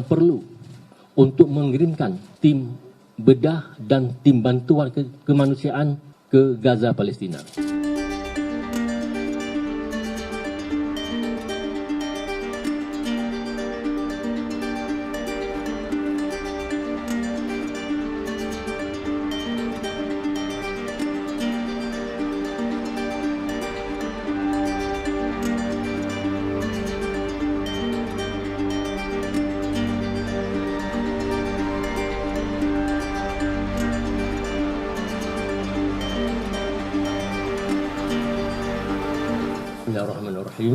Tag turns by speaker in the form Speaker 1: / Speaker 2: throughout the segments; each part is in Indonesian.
Speaker 1: perlu untuk mengirimkan tim bedah dan tim bantuan kemanusiaan ke Gaza, Palestina. Bismillahirrahmanirrahim.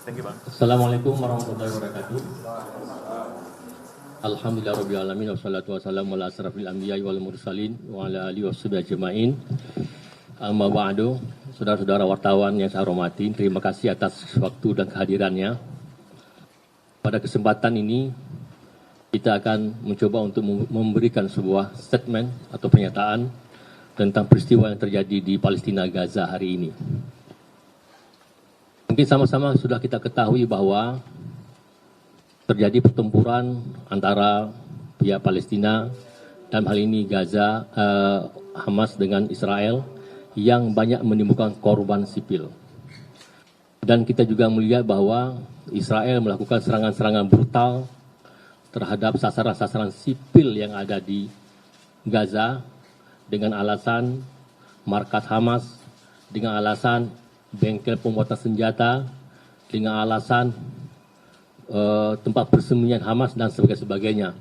Speaker 2: Thank you, Bang.
Speaker 1: Assalamualaikum warahmatullahi wabarakatuh. Alhamdulillahirabbil alamin wassalatu wassalamu ala asrafil anbiya'i wal mursalin wa ala alihi washabihi ajmain. Amma ba'du, saudara-saudara wartawan yang saya hormati, terima kasih atas waktu dan kehadirannya. Pada kesempatan ini kita akan mencoba untuk memberikan sebuah statement atau pernyataan tentang peristiwa yang terjadi di Palestina Gaza hari ini. Mungkin sama-sama sudah kita ketahui bahwa terjadi pertempuran antara pihak Palestina dan hal ini Gaza, Hamas dengan Israel yang banyak menimbulkan korban sipil. Dan kita juga melihat bahwa Israel melakukan serangan-serangan brutal terhadap sasaran-sasaran sipil yang ada di Gaza dengan alasan markas Hamas, dengan alasan bengkel pembuatan senjata, dengan alasan tempat persembunyian Hamas dan sebagainya.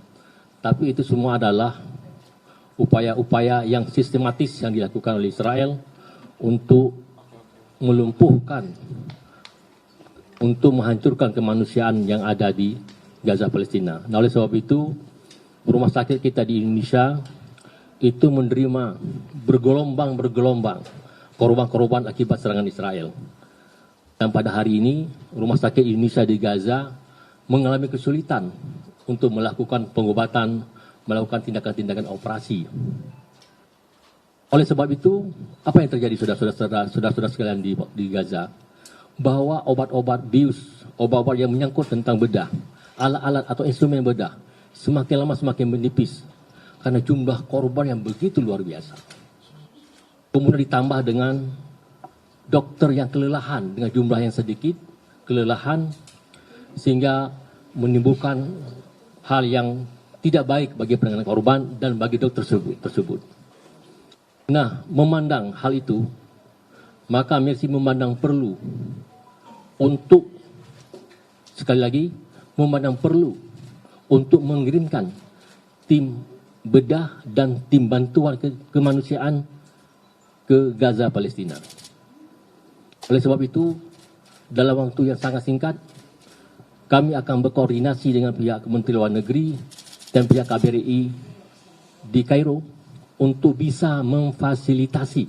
Speaker 1: Tapi itu semua adalah upaya-upaya yang sistematis yang dilakukan oleh Israel untuk melumpuhkan, untuk menghancurkan kemanusiaan yang ada di Gaza, Palestina. Nah, oleh sebab itu, rumah sakit kita di Indonesia itu menerima bergelombang korban-korban akibat serangan Israel. Dan pada hari ini, rumah sakit Indonesia di Gaza mengalami kesulitan untuk melakukan pengobatan, melakukan tindakan-tindakan operasi. Oleh sebab itu, apa yang terjadi saudara-saudara sekalian di Gaza? Bahwa obat-obat bius, obat-obat yang menyangkut tentang bedah, alat-alat atau instrumen bedah, semakin lama semakin menipis karena jumlah korban yang begitu luar biasa. Kemudian ditambah dengan dokter yang kelelahan dengan jumlah yang sedikit, kelelahan sehingga menimbulkan hal yang tidak baik bagi penanganan korban dan bagi dokter tersebut. Nah, memandang hal itu, maka Mercy memandang perlu untuk, sekali lagi, memandang perlu untuk mengirimkan tim bedah dan tim bantuan kemanusiaan ke Gaza, Palestina. Oleh sebab itu, dalam waktu yang sangat singkat, kami akan berkoordinasi dengan pihak Kementerian Luar Negeri dan pihak KBRI di Kairo untuk bisa memfasilitasi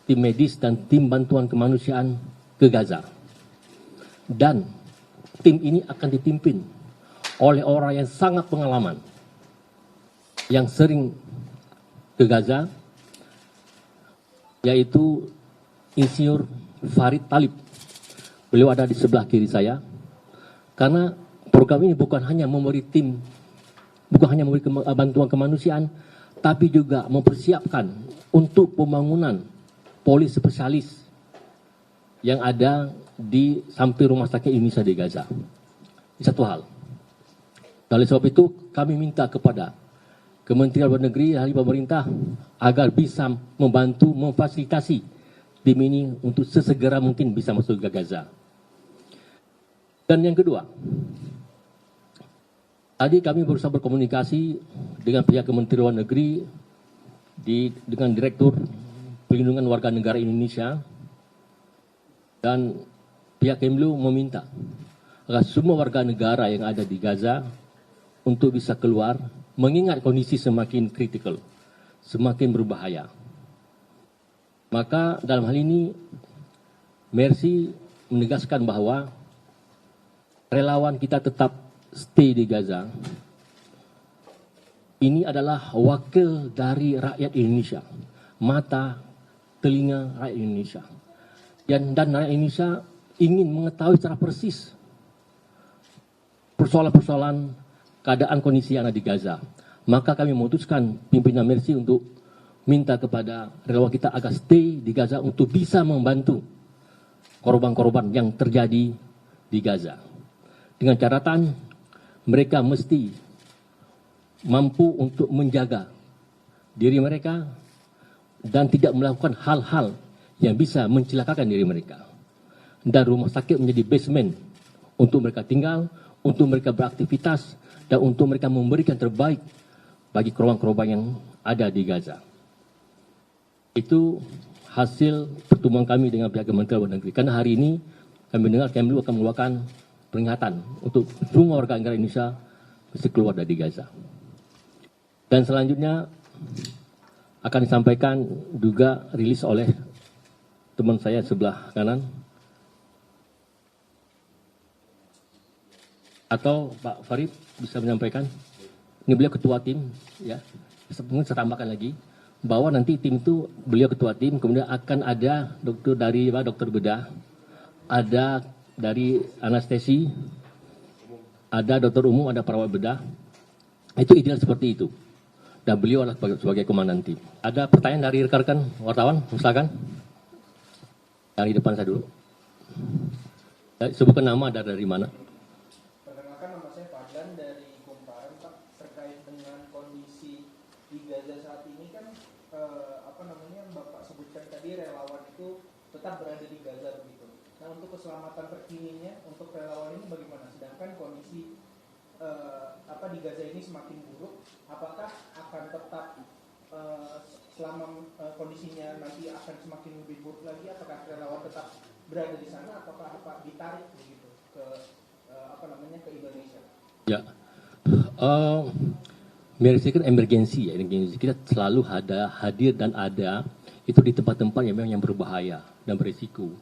Speaker 1: tim medis dan tim bantuan kemanusiaan ke Gaza. Dan tim ini akan dipimpin oleh orang yang sangat pengalaman, yang sering ke Gaza, yaitu Insinyur Farid Talib. Beliau ada di sebelah kiri saya. Karena program ini bukan hanya memberi bantuan kemanusiaan, tapi juga mempersiapkan untuk pembangunan polis spesialis yang ada di samping rumah sakit Indonesia di Gaza. Ini satu hal. Oleh sebab itu, kami minta kepada Kementerian Luar Negeri, ahli pemerintah, agar bisa membantu, memfasilitasi tim ini untuk sesegera mungkin bisa masuk ke Gaza. Dan yang kedua, tadi kami berusaha berkomunikasi dengan pihak Kementerian Luar Negeri, dengan Direktur Perlindungan Warga Negara Indonesia, dan pihak Kemlu meminta agar semua warga negara yang ada di Gaza untuk bisa keluar, mengingat kondisi semakin kritikal, semakin berbahaya. Maka dalam hal ini, Mercy menegaskan bahwa relawan kita tetap stay di Gaza. Ini adalah wakil dari rakyat Indonesia, mata, telinga rakyat Indonesia. Dan rakyat Indonesia ingin mengetahui secara persis persoalan-persoalan keadaan kondisi yang ada di Gaza. Maka kami memutuskan pimpinan Mercy untuk minta kepada relawan kita agar stay di Gaza untuk bisa membantu korban-korban yang terjadi di Gaza. Dengan catatan mereka mesti mampu untuk menjaga diri mereka dan tidak melakukan hal-hal yang bisa mencelakakan diri mereka. Dan rumah sakit menjadi basement untuk mereka tinggal, untuk mereka beraktivitas, dan untuk mereka memberikan terbaik bagi korban-korban yang ada di Gaza. Itu hasil pertemuan kami dengan pihak Kementerian Luar Negeri. Karena hari ini kami dengar Kemlu akan mengeluarkan peringatan untuk semua warga negara Indonesia bisa keluar dari Gaza. Dan selanjutnya akan disampaikan juga rilis oleh teman saya sebelah kanan. Atau Pak Farid bisa menyampaikan. Ini beliau ketua tim, ya. Mungkin saya tambahkan lagi bahwa nanti tim itu beliau ketua tim, kemudian akan ada dokter bedah, ada dari anestesi, ada dokter umum, ada perawat bedah. Itu ideal seperti itu. Dan beliau adalah sebagai komandan tim. Ada pertanyaan dari rekan-rekan wartawan, silakan. Yang di depan saya dulu. Sebutkan nama dari mana.
Speaker 2: Perkenalkan, nama saya Fadlan dari Kumparan, Pak. Terkait dengan kondisi di Gaza saat ini kan, Bapak sebutkan tadi relawan itu tetap berada di Gaza begitu. Nah, untuk keselamatan terkininya untuk relawan ini bagaimana? Sedangkan kondisi di Gaza ini semakin buruk, apakah akan tetap selama kondisinya nanti akan semakin lebih buruk lagi, apakah relawan tetap berada di sana, apakah ditarik begitu ke ke Indonesia?
Speaker 1: Ya, Mercy kan emergensi ya, kita selalu hadir dan ada itu di tempat-tempat yang memang yang berbahaya dan berisiko.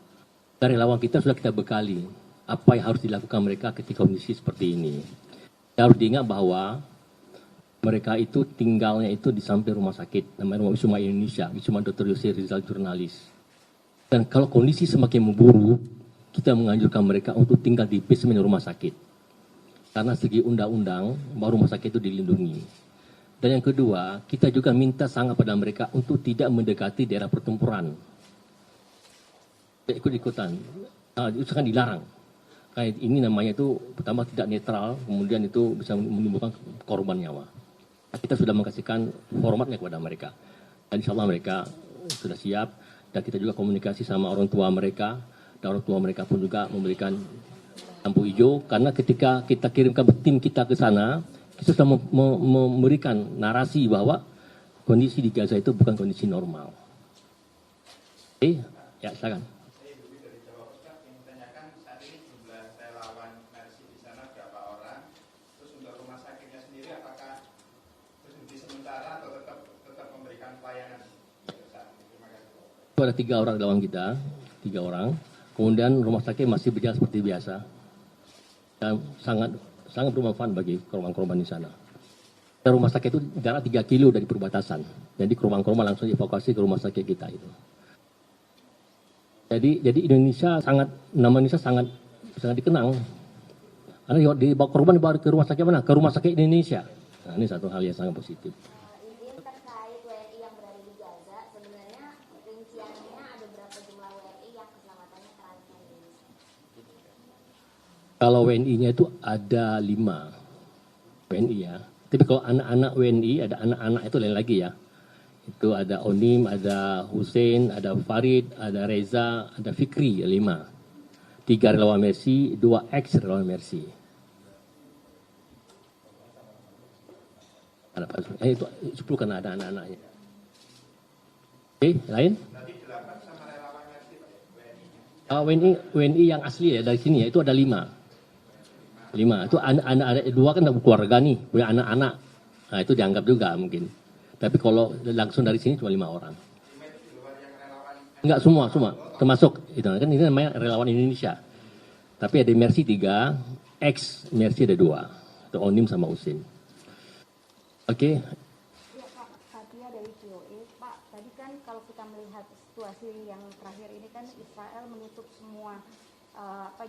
Speaker 1: Dari relawan kita sudah kita bekali apa yang harus dilakukan mereka ketika kondisi seperti ini. Harus diingat bahwa mereka itu tinggalnya itu di samping rumah sakit, namanya Rumah Wisma Indonesia, Wisma Dr. Yosef Rizal Jurnalis. Dan kalau kondisi semakin memburuk, kita menganjurkan mereka untuk tinggal di basement rumah sakit. Karena segi undang-undang, bahwa rumah sakit itu dilindungi. Dan yang kedua, kita juga minta sangat pada mereka untuk tidak mendekati daerah pertempuran. Ikut-ikutan, itu sangat dilarang. Kayak ini namanya itu pertama tidak netral, kemudian itu bisa menimbulkan korban nyawa. Kita sudah mengasihkan formatnya kepada mereka. Dan insya Allah mereka sudah siap, dan kita juga komunikasi sama orang tua mereka, dan orang tua mereka pun juga memberikan lampu hijau, karena ketika kita kirimkan tim kita ke sana, kita sudah memberikan narasi bahwa kondisi di Gaza itu bukan kondisi normal. Oke, ya silakan. Itu ada 3 orang relawan kita, 3 orang. Kemudian rumah sakit masih berjalan seperti biasa. Dan sangat bermanfaat bagi korban-korban di sana. Dan rumah sakit itu jarak 3 kilo dari perbatasan. Jadi korban-korban langsung dievakuasi ke rumah sakit kita itu. Jadi nama Indonesia sangat dikenal. Karena dibawa korban dibawa ke rumah sakit mana? Ke rumah sakit Indonesia. Nah, ini satu hal yang sangat positif. Kalau WNI-nya itu ada 5 WNI ya. Tapi kalau anak-anak WNI, ada anak-anak itu lain lagi ya. Itu ada Onim, ada Hussein, ada Farid, ada Reza, ada Fikri, 5. 3 relawan Mercy, 2 ex relawan Mercy. Itu 10 karena ada anak-anaknya. Oke, lain? WNI yang asli ya dari sini ya, itu ada 5. Itu anak ada 2 kan keluarga nih, punya anak-anak. Nah, itu dianggap juga mungkin. Tapi kalau langsung dari sini cuma 5 orang. Enggak semua, termasuk itu kan ini namanya relawan Indonesia. Tapi ada Mercy 3, ex Mercy ada 2. Itu Onim sama Usin. Oke.
Speaker 3: Ya, Pak, Fatia dari VOA. Pak, tadi kan kalau kita melihat situasi yang terakhir ini kan Israel menutup semua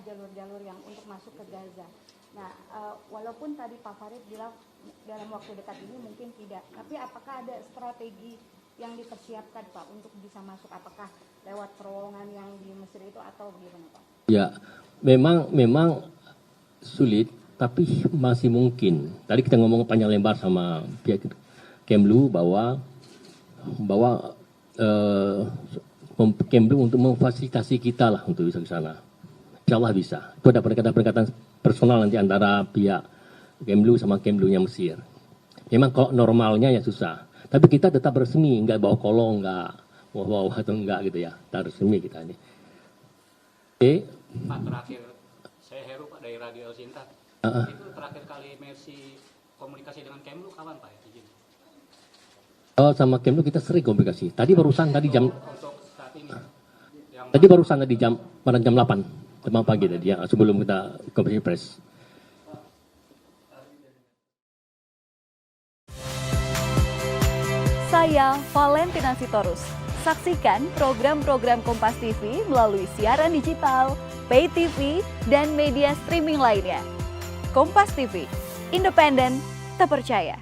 Speaker 3: jalur-jalur yang untuk masuk ke Gaza. Nah, walaupun tadi Pak Farid bilang dalam waktu dekat ini mungkin tidak, tapi apakah ada strategi yang dipersiapkan Pak untuk bisa masuk? Apakah lewat terowongan yang di Mesir itu atau bagaimana Pak?
Speaker 1: Ya, memang sulit, tapi masih mungkin. Tadi kita ngomong panjang lebar sama pihak Kemlu bahwa Kemlu untuk memfasilitasi kita lah untuk bisa ke sana. Insya Allah bisa. Itu ada pendekatan personal nanti antara pihak Kemlu sama Kemlunya Mesir. Memang kalau normalnya ya susah. Tapi kita tetap resmi, nggak bawa kolong, nggak bawa atau enggak gitu ya. Kita resmi kita ini. Oke.
Speaker 4: Pak, terakhir, saya Heru Pak dari Radio El Sinta. Itu terakhir kali Mercy komunikasi dengan Kemlu kapan Pak? Izin.
Speaker 1: Oh, sama Kemlu kita sering komunikasi. Tadi barusan tadi jam
Speaker 4: Untuk saat ini. Yang
Speaker 1: tadi barusan tadi jam 8 teman pagi tadi ya, sebelum kita konferensi pers.
Speaker 5: Saya Valentina Sitorus. Saksikan program-program Kompas TV melalui siaran digital, pay TV, dan media streaming lainnya. Kompas TV, independen, terpercaya.